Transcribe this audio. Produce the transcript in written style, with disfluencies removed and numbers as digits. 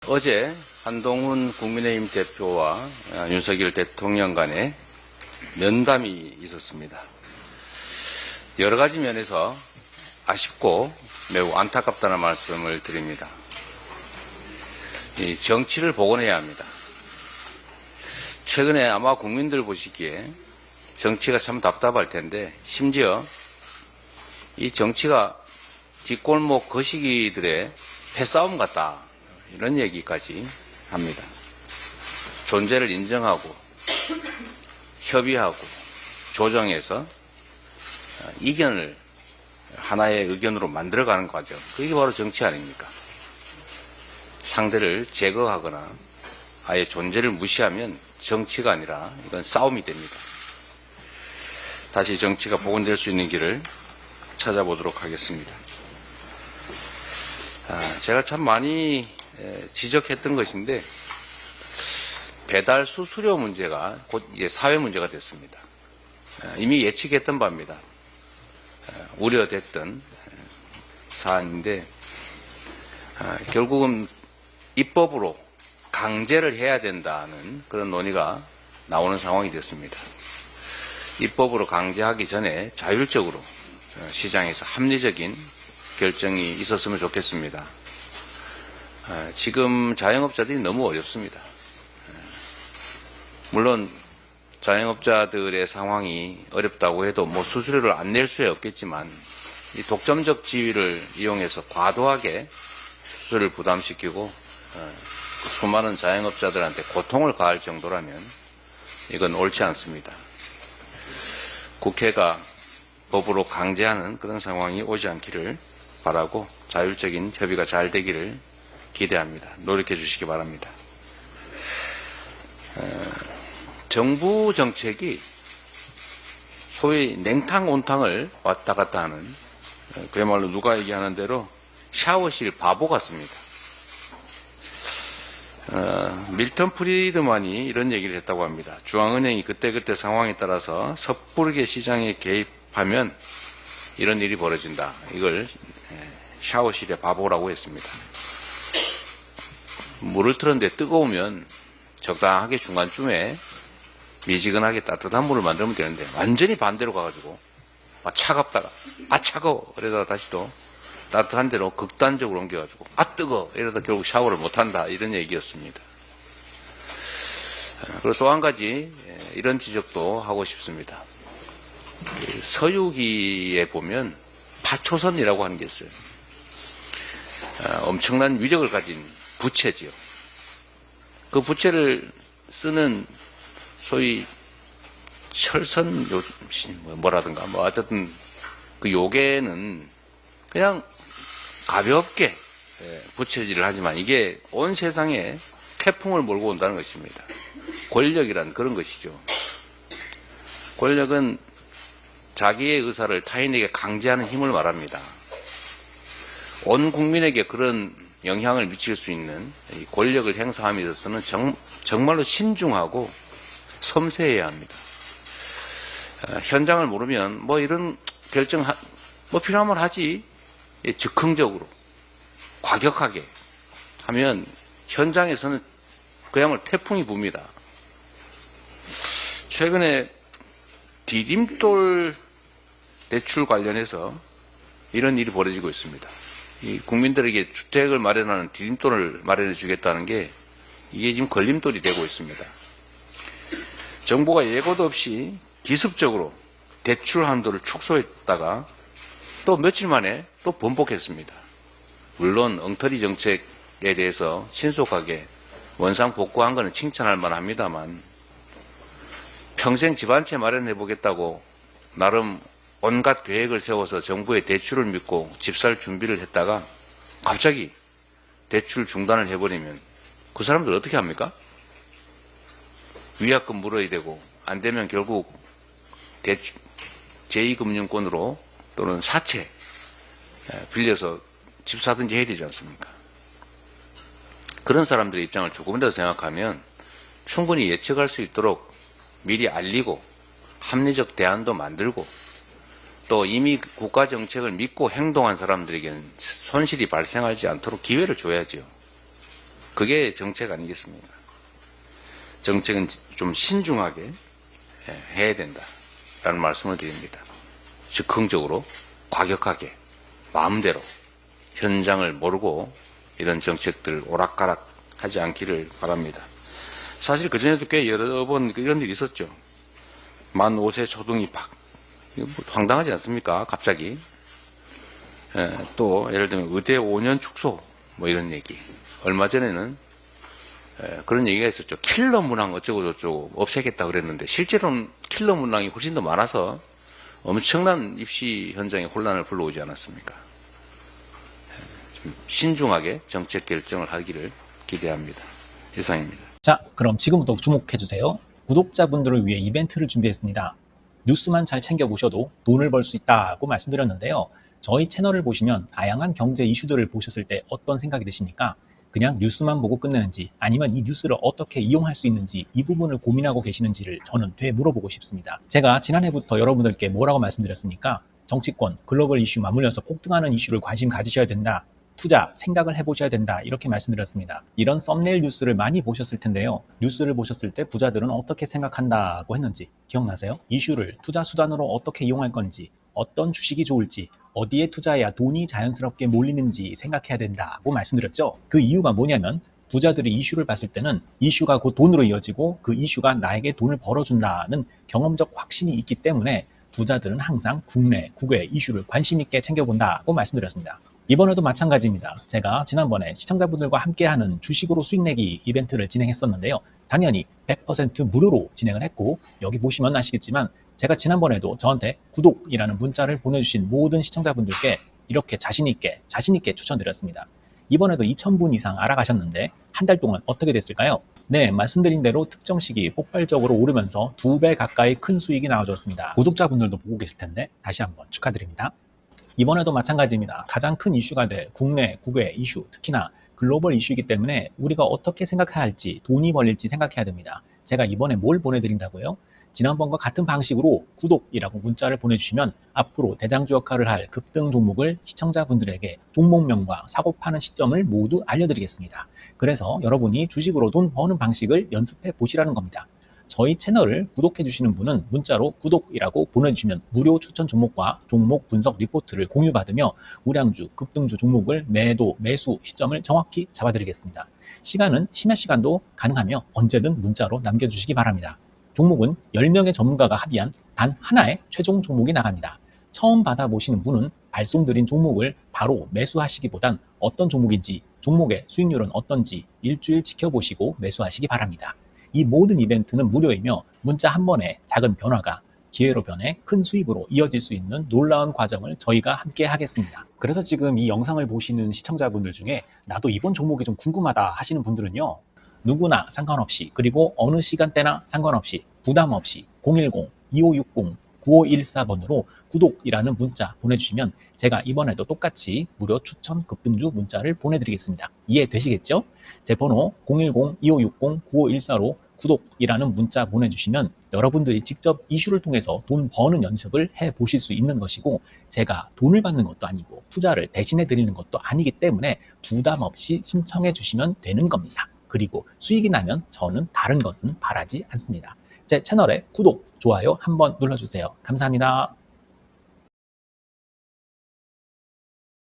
어제 한동훈 국민의힘 대표와 윤석열 대통령 간에 면담이 있었습니다. 여러 가지 면에서 아쉽고 매우 안타깝다는 말씀을 드립니다. 이 정치를 복원해야 합니다. 최근에 아마 국민들 보시기에 정치가 참 답답할 텐데, 심지어 이 정치가 뒷골목 거시기들의 패싸움 같다, 이런 얘기까지 합니다. 존재를 인정하고 협의하고 조정해서 이견을 하나의 의견으로 만들어가는 과정, 그게 바로 정치 아닙니까? 상대를 제거하거나 아예 존재를 무시하면 정치가 아니라 이건 싸움이 됩니다. 다시 정치가 복원될 수 있는 길을 찾아보도록 하겠습니다. 제가 참 많이 지적했던 것인데, 배달 수수료 문제가 곧 이제 사회 문제가 됐습니다. 이미 예측했던 바입니다. 우려됐던 사안인데, 결국은 입법으로 강제를 해야 된다는 그런 논의가 나오는 상황이 됐습니다. 입법으로 강제하기 전에 자율적으로 시장에서 합리적인 결정이 있었으면 좋겠습니다. 지금 자영업자들이 너무 어렵습니다. 물론 자영업자들의 상황이 어렵다고 해도 뭐 수수료를 안 낼 수야 없겠지만, 이 독점적 지위를 이용해서 과도하게 수수료를 부담시키고 수많은 자영업자들한테 고통을 가할 정도라면 이건 옳지 않습니다. 국회가 법으로 강제하는 그런 상황이 오지 않기를 바라고, 자율적인 협의가 잘 되기를 기대합니다. 노력해 주시기 바랍니다. 정부 정책이 소위 냉탕 온탕을 왔다 갔다 하는, 그야말로 누가 얘기하는 대로 샤워실 바보 같습니다. 밀턴 프리드만이 이런 얘기를 했다고 합니다. 중앙은행이 그때그때 상황에 따라서 섣부르게 시장에 개입하면 이런 일이 벌어진다. 이걸 샤워실의 바보라고 했습니다. 물을 틀었는데 뜨거우면 적당하게 중간쯤에 미지근하게 따뜻한 물을 만들면 되는데, 완전히 반대로 가가지고 차갑다가 차가워 이러다가 다시 또 따뜻한 데로 극단적으로 옮겨가지고 뜨거워 이러다 결국 샤워를 못한다, 이런 얘기였습니다. 그리고 또 한 가지 이런 지적도 하고 싶습니다. 서유기에 보면 파초선이라고 하는 게 있어요. 엄청난 위력을 가진 부채지요. 그 부채를 쓰는 소위 철선 뭐라든가 뭐 어쨌든 그 요괴는 그냥 가볍게 부채질을 하지만 이게 온 세상에 태풍을 몰고 온다는 것입니다. 권력이란 그런 것이죠. 권력은 자기의 의사를 타인에게 강제하는 힘을 말합니다. 온 국민에게 그런 영향을 미칠 수 있는 이 권력을 행사함에 있어서는 정말로 신중하고 섬세해야 합니다. 현장을 모르면 뭐 이런 결정 뭐 필요하면 하지, 즉흥적으로 과격하게 하면 현장에서는 그야말로 태풍이 붑니다. 최근에 디딤돌 대출 관련해서 이런 일이 벌어지고 있습니다. 이 국민들에게 주택을 마련하는 디딤돌을 마련해 주겠다는 게 이게 지금 걸림돌이 되고 있습니다. 정부가 예고도 없이 기습적으로 대출 한도를 축소했다가 또 며칠 만에 또 번복했습니다. 물론 엉터리 정책에 대해서 신속하게 원상복구한 것은 칭찬할 만합니다만, 평생 집 한 채 마련해 보겠다고 나름 온갖 계획을 세워서 정부의 대출을 믿고 집 살 준비를 했다가 갑자기 대출 중단을 해버리면 그 사람들 어떻게 합니까? 위약금 물어야 되고, 안 되면 결국 제2금융권으로 또는 사채 빌려서 집 사든지 해야 되지 않습니까? 그런 사람들의 입장을 조금이라도 생각하면 충분히 예측할 수 있도록 미리 알리고 합리적 대안도 만들고, 또 이미 국가 정책을 믿고 행동한 사람들에게는 손실이 발생하지 않도록 기회를 줘야죠. 그게 정책 아니겠습니까? 정책은 좀 신중하게 해야 된다라는 말씀을 드립니다. 즉흥적으로, 과격하게, 마음대로 현장을 모르고 이런 정책들 오락가락 하지 않기를 바랍니다. 사실 그전에도 꽤 여러 번 이런 일이 있었죠. 만 5세 초등 입학. 이거 뭐 황당하지 않습니까? 갑자기. 또 예를 들면 의대 5년 축소 뭐 이런 얘기. 얼마 전에는 그런 얘기가 있었죠. 킬러 문항 어쩌고 저쩌고 없애겠다 그랬는데 실제로는 킬러 문항이 훨씬 더 많아서 엄청난 입시 현장에 혼란을 불러오지 않았습니까? 좀 신중하게 정책 결정을 하기를 기대합니다. 이상입니다. 자, 그럼 지금부터 주목해주세요. 구독자분들을 위해 이벤트를 준비했습니다. 뉴스만 잘 챙겨보셔도 돈을 벌 수 있다고 말씀드렸는데요. 저희 채널을 보시면 다양한 경제 이슈들을 보셨을 때 어떤 생각이 드십니까? 그냥 뉴스만 보고 끝내는지 아니면 이 뉴스를 어떻게 이용할 수 있는지 이 부분을 고민하고 계시는지를 저는 되물어보고 싶습니다. 제가 지난해부터 여러분들께 뭐라고 말씀드렸습니까? 정치권, 글로벌 이슈 맞물려서 폭등하는 이슈를 관심 가지셔야 된다. 투자, 생각을 해보셔야 된다. 이렇게 말씀드렸습니다. 이런 썸네일 뉴스를 많이 보셨을 텐데요. 뉴스를 보셨을 때 부자들은 어떻게 생각한다고 했는지 기억나세요? 이슈를 투자 수단으로 어떻게 이용할 건지, 어떤 주식이 좋을지, 어디에 투자해야 돈이 자연스럽게 몰리는지 생각해야 된다고 말씀드렸죠. 그 이유가 뭐냐면 부자들이 이슈를 봤을 때는 이슈가 곧 돈으로 이어지고 그 이슈가 나에게 돈을 벌어준다는 경험적 확신이 있기 때문에 부자들은 항상 국내, 국외 이슈를 관심 있게 챙겨본다고 말씀드렸습니다. 이번에도 마찬가지입니다. 제가 지난번에 시청자분들과 함께하는 주식으로 수익 내기 이벤트를 진행했었는데요. 당연히 100% 무료로 진행을 했고 여기 보시면 아시겠지만 제가 지난번에도 저한테 구독이라는 문자를 보내주신 모든 시청자분들께 이렇게 자신있게 추천드렸습니다. 이번에도 2,000분 이상 알아가셨는데 한 달 동안 어떻게 됐을까요? 네, 말씀드린 대로 특정 시기 폭발적으로 오르면서 2배 가까이 큰 수익이 나와줬습니다. 구독자분들도 보고 계실 텐데 다시 한번 축하드립니다. 이번에도 마찬가지입니다. 가장 큰 이슈가 될 국내, 국외 이슈, 특히나 글로벌 이슈이기 때문에 우리가 어떻게 생각해야 할지, 돈이 벌릴지 생각해야 됩니다. 제가 이번에 뭘 보내드린다고요? 지난번과 같은 방식으로 구독이라고 문자를 보내주시면 앞으로 대장주 역할을 할 급등 종목을 시청자분들에게 종목명과 사고 파는 시점을 모두 알려드리겠습니다. 그래서 여러분이 주식으로 돈 버는 방식을 연습해 보시라는 겁니다. 저희 채널을 구독해 주시는 분은 문자로 구독이라고 보내주시면 무료 추천 종목과 종목 분석 리포트를 공유받으며 우량주, 급등주 종목을 매도, 매수 시점을 정확히 잡아드리겠습니다. 시간은 심야 시간도 가능하며 언제든 문자로 남겨주시기 바랍니다. 종목은 10명의 전문가가 합의한 단 하나의 최종 종목이 나갑니다. 처음 받아보시는 분은 발송드린 종목을 바로 매수하시기보단 어떤 종목인지, 종목의 수익률은 어떤지 일주일 지켜보시고 매수하시기 바랍니다. 이 모든 이벤트는 무료이며 문자 한 번에 작은 변화가 기회로 변해 큰 수익으로 이어질 수 있는 놀라운 과정을 저희가 함께 하겠습니다. 그래서 지금 이 영상을 보시는 시청자분들 중에 나도 이번 종목이 좀 궁금하다 하시는 분들은요. 누구나 상관없이 그리고 어느 시간대나 상관없이 부담 없이 010-2560-9514번으로 구독이라는 문자 보내주시면 제가 이번에도 똑같이 무료 추천 급등주 문자를 보내드리겠습니다. 이해되시겠죠? 제 번호 010-2560-9514로 구독이라는 문자 보내주시면 여러분들이 직접 이슈를 통해서 돈 버는 연습을 해보실 수 있는 것이고 제가 돈을 받는 것도 아니고 투자를 대신해 드리는 것도 아니기 때문에 부담 없이 신청해 주시면 되는 겁니다. 그리고 수익이 나면 저는 다른 것은 바라지 않습니다. 제 채널에 구독, 좋아요 한번 눌러주세요. 감사합니다.